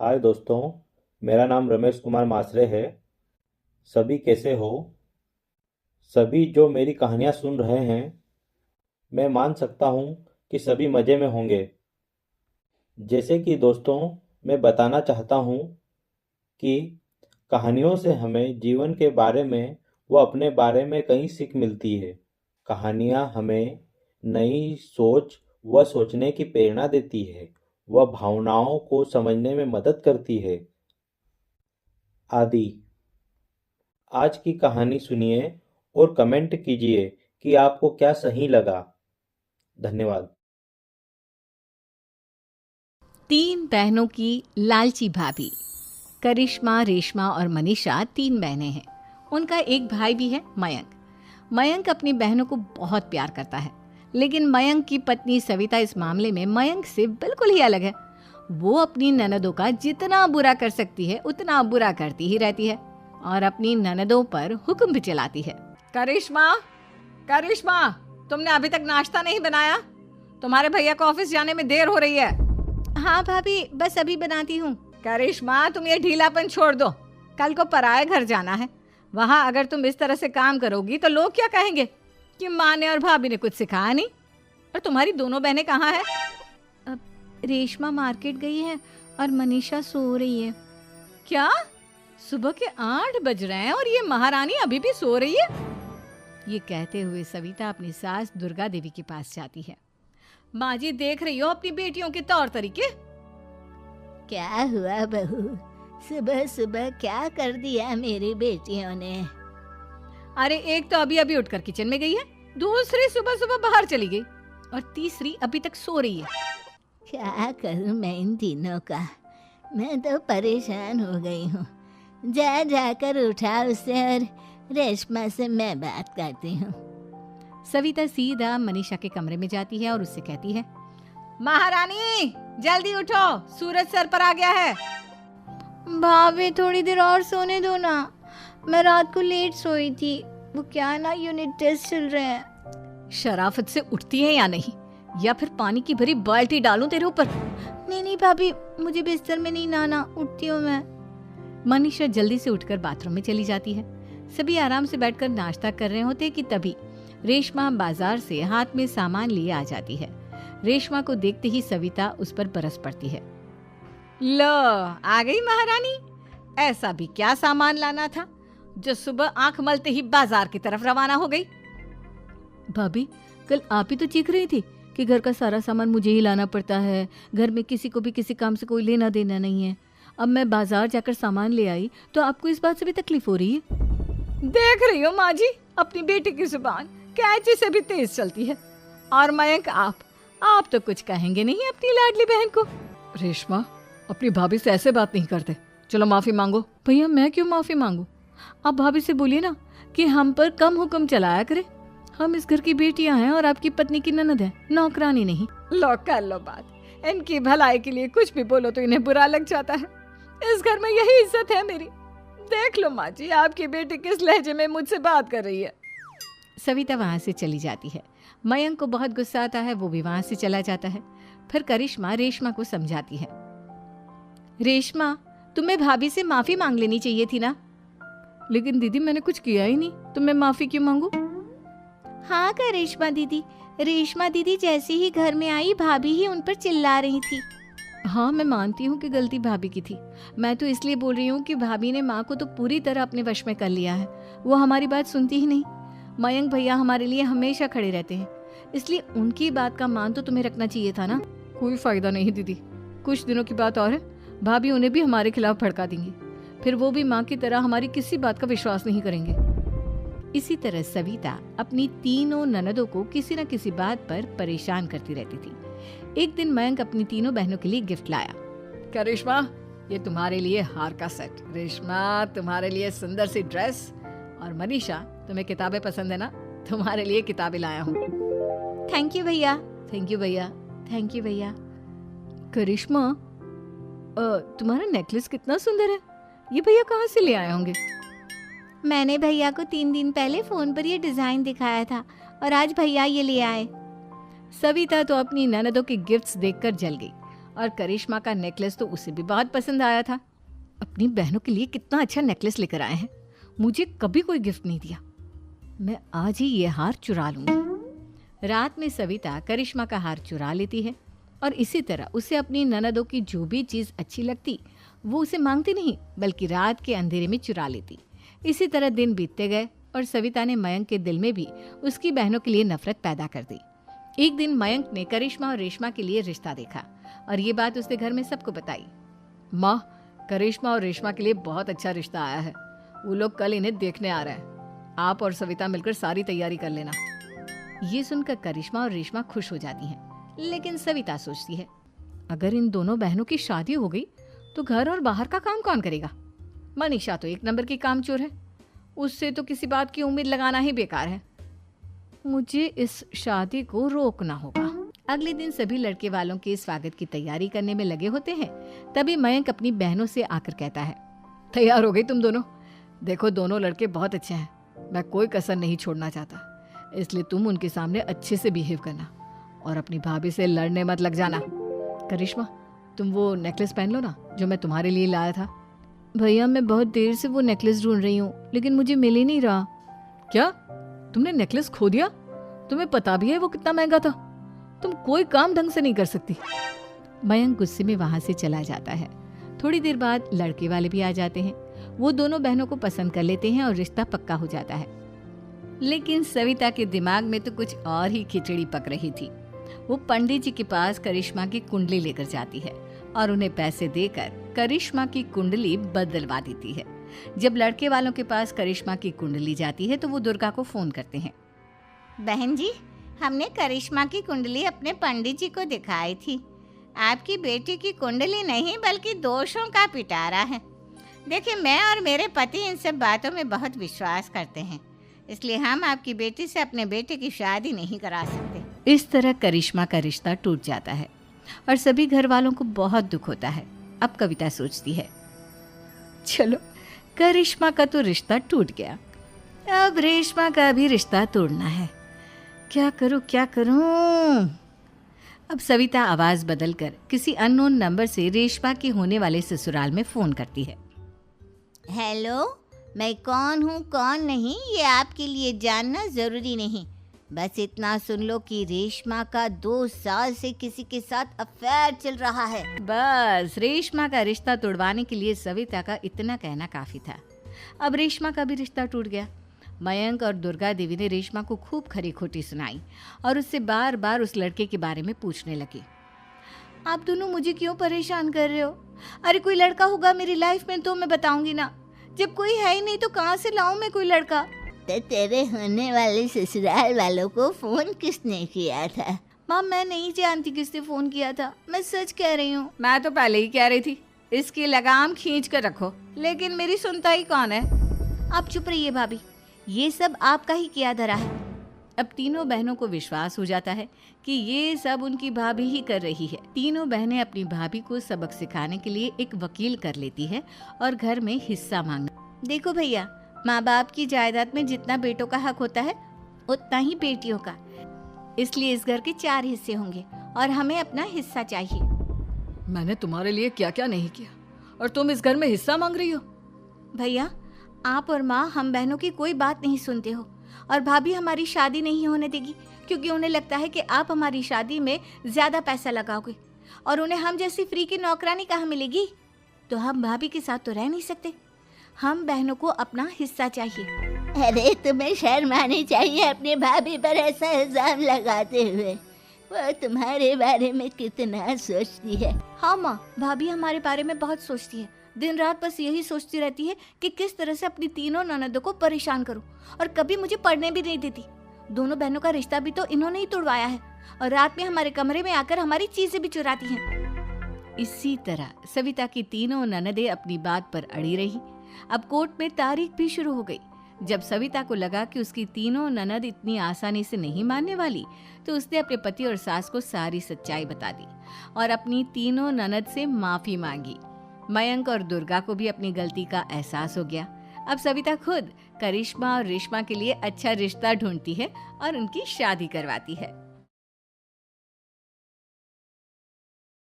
हाय दोस्तों, मेरा नाम रमेश कुमार मासरे है। सभी कैसे हो? सभी जो मेरी कहानियाँ सुन रहे हैं, मैं मान सकता हूँ कि सभी मज़े में होंगे। जैसे कि दोस्तों, मैं बताना चाहता हूँ कि कहानियों से हमें जीवन के बारे में व अपने बारे में कई सीख मिलती है। कहानियाँ हमें नई सोच व सोचने की प्रेरणा देती है। वह भावनाओं को समझने में मदद करती है। आदि आज की कहानी सुनिए और कमेंट कीजिए कि आपको क्या सही लगा। धन्यवाद। तीन बहनों की लालची भाभी। करिश्मा, रेशमा और मनीषा तीन बहनें हैं। उनका एक भाई भी है, मयंक। मयंक अपनी बहनों को बहुत प्यार करता है, लेकिन मयंक की पत्नी सविता इस मामले में मयंक से बिल्कुल ही अलग है। वो अपनी ननदों का जितना बुरा कर सकती है उतना बुरा करती ही रहती है और अपनी ननदों पर हुक्म भी चलाती है। करिश्मा, करिश्मा, तुमने अभी तक नाश्ता नहीं बनाया? तुम्हारे भैया को ऑफिस जाने में देर हो रही है। हाँ भाभी, बस अभी बनाती हूँ। करिश्मा, तुम ये ढीलापन छोड़ दो। कल को पराए घर जाना है। वहाँ अगर तुम इस तरह से काम करोगी तो लोग क्या कहेंगे कि माँ ने और भाभी ने कुछ सिखाया नहीं। और तुम्हारी दोनों बहनें कहाँ हैं? अब रेशमा मार्केट गई है और मनीषा सो रही है। क्या? सुबह के 8 बज रहे हैं और ये महारानी अभी भी सो रही है? ये कहते हुए सविता अपनी सास दुर्गा देवी के पास जाती है। माँ जी, देख रही हो अपनी बेटियों के तौर तरीके? क्या हुआ बहू, सुबह सुबह क्या कर दिया मेरी बेटियों ने? अरे एक तो अभी अभी उठकर किचन में गई है, दूसरी सुबह सुबह बाहर चली गई और तीसरी अभी तक सो रही है। क्या करूं मैं इन तीनों का? मैं तो परेशान हो गई हूँ। जा जाकर उठा उसे और रेशमा से मैं बात करती हूँ। सविता सीधा मनीषा के कमरे में जाती है और उससे कहती है, महारानी जल्दी उठो, सूरज सर पर आ गया है। भाभी थोड़ी देर और सोने दो ना, मैं रात को लेट सोई थी। वो क्या ना, यूनिट टेस्ट चल रहे हैं। शराफत से उठती है या नहीं, या फिर पानी की भरी बाल्टी डालूं तेरे ऊपर? नहीं नहीं भाभी, मुझे बिस्तर में नहीं लाना, उठती हूँ मैं। मनीषा जल्दी से उठकर बाथरूम में चली जाती है। सभी आराम से बैठकर नाश्ता कर रहे होते कि तभी रेशमा बाजार से हाथ में सामान लिए आ जाती है। रेशमा को देखते ही सविता उस पर बरस पड़ती है। लो, आ गई महारानी। ऐसा भी क्या सामान लाना था जो सुबह आंख मलते ही बाजार की तरफ रवाना हो गई? भाभी, कल आप ही तो चीख रही थी कि घर का सारा सामान मुझे ही लाना पड़ता है, घर में किसी को भी किसी काम से कोई लेना देना नहीं है। अब मैं बाजार जाकर सामान ले आई तो आपको इस बात से भी तकलीफ हो रही है? देख रही हो माँ जी, अपनी बेटी की जुबान कैंची से भी तेज चलती है। और मयंक, आप तो कुछ कहेंगे नहीं अपनी लाडली बहन को? रेशमा, अपनी भाभी से ऐसे बात नहीं करते। चलो माफी मांगो। भैया, मैं क्यों माफी मांगू? आप भाभी से बोलिए ना कि हम पर कम हुक्म चलाया करे। हम इस घर की बेटियां हैं और आपकी पत्नी की ननद है, नौकरानी नहीं। लो कर लो बात। इनकी भलाई के लिए कुछ भी बोलो तो इन्हें बुरा लग जाता है। इस घर में यही इज्जत है मेरी। देख लो माँ जी, आपकी बेटी किस लहजे में मुझसे बात कर रही है। सविता वहां से चली जाती है। मयंक को बहुत गुस्सा आता है, वो भी वहां से चला जाता है। फिर करिश्मा रेशमा को समझाती है, रेशमा, तुम्हें भाभी से माफी मांग लेनी चाहिए थी ना। लेकिन दीदी, मैंने कुछ किया ही नहीं, तो मैं माफी क्यों मांगू? हाँ करिश्मा दीदी, रेशमा दीदी जैसे ही घर में आई भाभी ही उन पर चिल्ला रही थी। हाँ, मैं मानती हूँ कि गलती भाभी की थी। मैं तो इसलिए बोल रही हूँ कि भाभी ने माँ को तो पूरी तरह अपने वश में कर लिया है। वो हमारी बात सुनती ही नहीं। मयंक भैया हमारे लिए हमेशा खड़े रहते हैं, इसलिए उनकी बात का मान तो तुम्हें रखना चाहिए था ना। कोई फायदा नहीं दीदी, कुछ दिनों की बात और है, भाभी उन्हें भी हमारे खिलाफ भड़का देंगी। फिर वो भी माँ की तरह हमारी किसी बात का विश्वास नहीं करेंगे। इसी तरह सविता अपनी तीनों ननदों को किसी न किसी बात पर परेशान करती रहती थी। एक दिन मयंक अपनी तीनों बहनों के लिए गिफ्ट लाया। क्या रेशमा, ये तुम्हारे लिए हार का सेट। रेशमा, तुम्हारे लिए सुंदर सी ड्रेस। और मनीषा, तुम्हें किताबें पसंद है ना, तुम्हारे लिए किताबें लाया हूँ। थैंक यू भैया। थैंक यू भैया। थैंक यू भैया। करिश्मा, तुम्हारा नेकलेस कितना सुंदर है, ये भैया कहाँ से ले आए होंगे? मैंने भैया को 3 दिन पहले फोन पर ये डिजाइन दिखाया था और आज भैया ये ले आए। सविता तो अपनी ननदों के गिफ्ट्स देखकर जल गई और करिश्मा का नेकलेस तो उसे भी बहुत पसंद आया था। अपनी बहनों के लिए कितना अच्छा नेकलेस लेकर आए हैं, मुझे कभी कोई गिफ्ट नहीं दिया। मैं आज ही ये हार चुरा लूंगी। रात में सविता करिश्मा का हार चुरा लेती है और इसी तरह उसे अपनी ननदों की जो भी चीज़ अच्छी लगती वो उसे मांगती नहीं, बल्कि रात के अंधेरे में चुरा लेती। इसी तरह दिन बीतते गए और सविता ने मयंक के दिल में भी उसकी बहनों के लिए नफरत पैदा कर दी। एक दिन मयंक ने करिश्मा और रेशमा के लिए रिश्ता देखा और ये बात उसने घर में सबको बताई। माँ, करिश्मा और रेशमा के लिए बहुत अच्छा रिश्ता आया है, वो लोग कल इन्हें देखने आ रहे हैं, आप और सविता मिलकर सारी तैयारी कर लेना। ये सुनकर करिश्मा और रेशमा खुश हो जाती हैं, लेकिन सविता सोचती है अगर इन दोनों बहनों की शादी हो गई तो घर और बाहर का काम कौन करेगा। मनीषा तो एक नंबर की कामचोर है, उससे तो किसी बात की उम्मीद लगाना ही बेकार है। मुझे इस शादी को रोकना होगा। अगले दिन सभी लड़के वालों के स्वागत की तैयारी करने में लगे होते हैं। तभी मयंक अपनी बहनों से आकर कहता है, तैयार हो गई तुम दोनों? देखो दोनों लड़के बहुत अच्छे हैं, मैं कोई कसर नहीं छोड़ना चाहता, इसलिए तुम उनके सामने अच्छे से बिहेव करना और अपनी भाभी से लड़ने मत लग जाना। करिश्मा, तुम वो नेकलेस पहन लो ना जो मैं तुम्हारे लिए लाया था। भैया, मैं बहुत देर से वो नेकलेस ढूंढ रही हूँ, लेकिन मुझे मिल ही नहीं रहा। क्या, तुमने नेकलेस खो दिया? तुम्हें पता भी है वो कितना महंगा था, तुम कोई काम ढंग से नहीं कर सकती। मयंक गुस्से में वहां से चला जाता है। थोड़ी देर बाद लड़के वाले भी आ जाते हैं। वो दोनों बहनों को पसंद कर लेते हैं और रिश्ता पक्का हो जाता है। लेकिन सविता के दिमाग में तो कुछ और ही खिचड़ी पक रही थी। वो पंडित जी के पास करिश्मा की कुंडली लेकर जाती है और उन्हें पैसे देकर करिश्मा की कुंडली बदलवा देती है। जब लड़के वालों के पास करिश्मा की कुंडली जाती है तो वो दुर्गा को फोन करते हैं। बहन जी, हमने करिश्मा की कुंडली अपने पंडित जी को दिखाई थी। आपकी बेटी की कुंडली नहीं बल्कि दोषों का पिटारा है। देखिए, मैं और मेरे पति इन सब बातों में बहुत विश्वास करते हैं, इसलिए हम आपकी बेटी से अपने बेटे की शादी नहीं करा सकते। इस तरह करिश्मा का रिश्ता टूट जाता है और सभी घर वालों को बहुत दुख होता है। अब कविता सोचती है, चलो करिश्मा का तो रिश्ता टूट गया, अब रेशमा का भी रिश्ता तोड़ना है। क्या करूं क्या करूं? अब सविता आवाज बदलकर किसी अननोन नंबर से रेशमा के होने वाले ससुराल में फोन करती है। हेलो, मैं कौन हूँ कौन नहीं ये आपके लिए जानना ज़रूरी नहीं, बस इतना सुन लो कि रेशमा का 2 साल से किसी के साथ अफेयर चल रहा है। बस रेशमा का रिश्ता तोड़वाने के लिए सविता का इतना कहना काफी था। अब रेशमा का भी रिश्ता टूट गया। मयंक और दुर्गा देवी ने रेशमा को खूब खरी खोटी सुनाई और उससे बार बार उस लड़के के बारे में पूछने लगी। आप दोनों मुझे क्यों परेशान कर रहे हो? अरे कोई लड़का होगा मेरी लाइफ में तो मैं बताऊंगी ना, जब कोई है ही नहीं तो कहाँ से लाऊं मैं कोई लड़का? तो तेरे होने वाले ससुराल वालों को फोन किसने किया था? माँ, मैं नहीं जानती किसने फोन किया था, मैं सच कह रही हूँ। मैं तो पहले ही कह रही थी इसकी लगाम खींच कर रखो, लेकिन मेरी सुनता ही कौन है। आप चुप रहिए भाभी, ये सब आपका ही किया धरा है। अब तीनों बहनों को विश्वास हो जाता है कि ये सब उनकी भाभी ही कर रही है। तीनों बहनें अपनी भाभी को सबक सिखाने के लिए एक वकील कर लेती है और घर में हिस्सा मांगना। देखो भैया, माँ बाप की जायदाद में जितना बेटों का हक होता है उतना ही बेटियों का, इसलिए इस घर के 4 हिस्से होंगे और हमें अपना हिस्सा चाहिए। मैंने तुम्हारे लिए क्या क्या नहीं किया और तुम इस घर में हिस्सा मांग रही हो? भैया, आप और माँ हम बहनों की कोई बात नहीं सुनते हो और भाभी हमारी शादी नहीं होने देगी क्योंकि उन्हें लगता है कि आप हमारी शादी में ज्यादा पैसा लगाओगे और उन्हें हम जैसी फ्री की नौकरानी कहाँ मिलेगी। तो हम भाभी के साथ तो रह नहीं सकते, हम बहनों को अपना हिस्सा चाहिए। अरे तुम्हें शर्म आनी चाहिए अपनी भाभी पर ऐसा इल्जाम लगाते हुए, वो तुम्हारे बारे में कितना सोचती है। हाँ माँ, भाभी हमारे बारे में बहुत सोचती है, दिन रात बस यही सोचती रहती है कि किस तरह से अपनी तीनों ननदों को परेशान करूं और कभी मुझे पढ़ने भी नहीं देती। दोनों बहनों का रिश्ता भी तो इन्होंने ही तोड़वाया है और रात में हमारे कमरे में आकर हमारी चीजें भी चुराती हैं। इसी तरह सविता की तीनों ननदें अपनी बात पर अड़ी रही। अब कोर्ट में तारीख भी शुरू हो गई। जब सविता को लगा कि उसकी तीनों ननद इतनी आसानी से नहीं मानने वाली, तो उसने अपने पति और सास को सारी सच्चाई बता दी और अपनी तीनों ननद से माफी मांगी। मयंक और दुर्गा को भी अपनी गलती का एहसास हो गया। अब सविता खुद करिश्मा और रेशमा के लिए अच्छा रिश्ता ढूंढती है और उनकी शादी करवाती है।